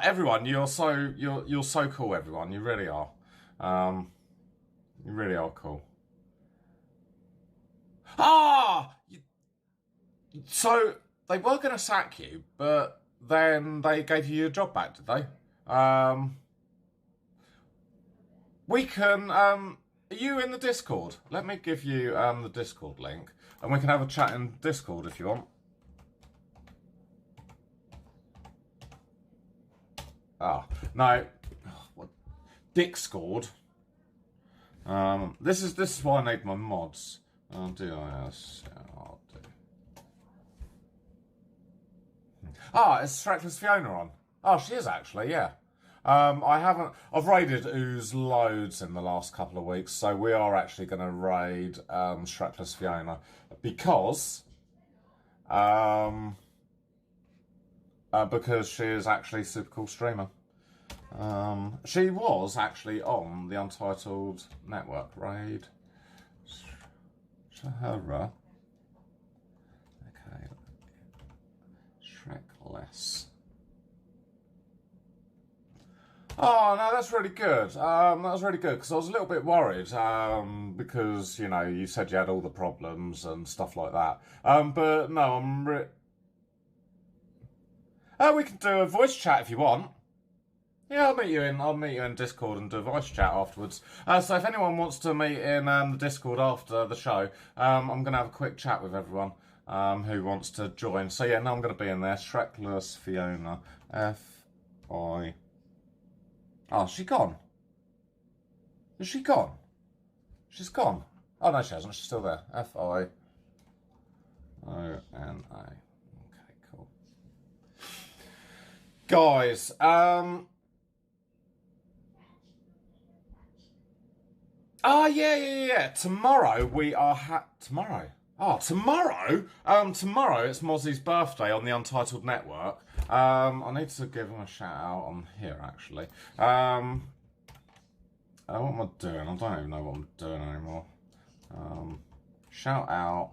Everyone, you're so cool, everyone. You really are. You really are cool. So they were going to sack you, but then they gave you your job back, did they? We can. Are you in the Discord? Let me give you the Discord link, and we can have a chat in Discord if you want. No. What? Discord. This is why I need my mods. DIS. Is Shrekless Fiona on? Oh, she is actually, yeah. I've raided Ooze loads in the last couple of weeks, so we are actually going to raid Shrekless Fiona because she is actually a super cool streamer. She was actually on the Untitled Network raid. Shahara. Okay. Shrekless. Oh, no, that's really good. That was really good, because I was a little bit worried, because, you said you had all the problems and stuff like that. But no, we can do a voice chat if you want. Yeah, I'll meet you in Discord and do a voice chat afterwards. So if anyone wants to meet in the Discord after the show, I'm going to have a quick chat with everyone who wants to join. So yeah, no, I'm going to be in there. Shrekless Fiona. F-I... Oh, is she gone? Is she gone? She's gone. Oh no, she hasn't. She's still there. Fiona. Okay, cool. Guys, oh yeah. Tomorrow we are tomorrow. Oh, tomorrow it's Mozzie's birthday on the Untitled Network. I need to give him a shout out on here actually. What am I doing? I don't even know what I'm doing anymore. Shout out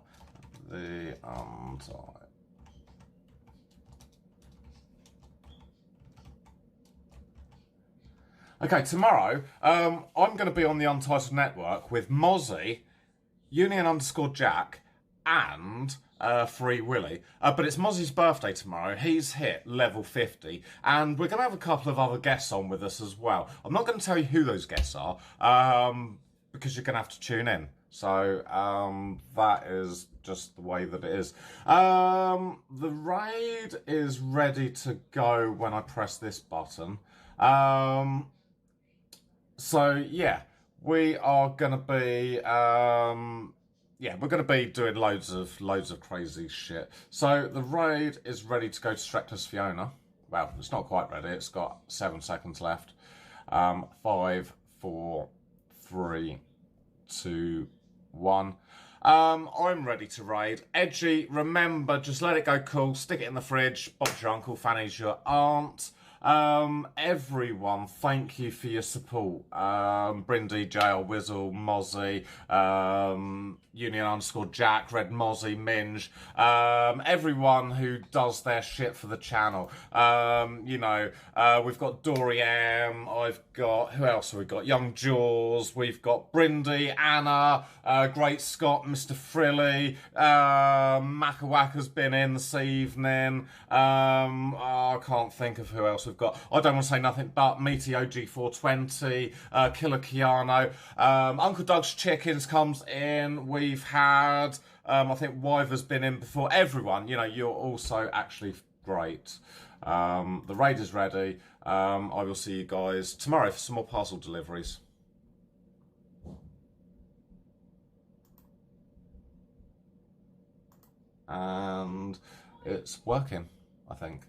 the Untitled. Okay, tomorrow, I'm going to be on the Untitled Network with Mozzie, Union_Jack, and Free Willy. But it's Mozzie's birthday tomorrow. He's hit level 50, and we're going to have a couple of other guests on with us as well. I'm not going to tell you who those guests are, because you're going to have to tune in. So that is just the way that it is. The raid is ready to go when I press this button. So yeah, we are gonna be we're gonna be doing loads of crazy shit. So the raid is ready to go to Streckless Fiona. Well, it's not quite ready. It's got 7 seconds left. 5, 4, 3, 2, 1. I'm ready to raid. Edgy, remember, just let it go cool. Stick it in the fridge. Bob's your uncle, Fanny's your aunt. Everyone, thank you for your support. Brindy, Jail, Wizzle, Mozzie, Union_Jack, Red Mozzie, Minge, everyone who does their shit for the channel. We've got Dory M, I've got, who else have we got? Young Jaws, we've got Brindy, Anna, Great Scott, Mr. Frilly, Macawacka's been in this evening. I can't think of who else we've got. I don't want to say nothing but Meaty OG420, Killer Keanu, Uncle Doug's Chickens comes in. We've had, I think Wyver's been in before. Everyone, you're also actually great. The raid is ready. I will see you guys tomorrow for some more parcel deliveries. And it's working, I think.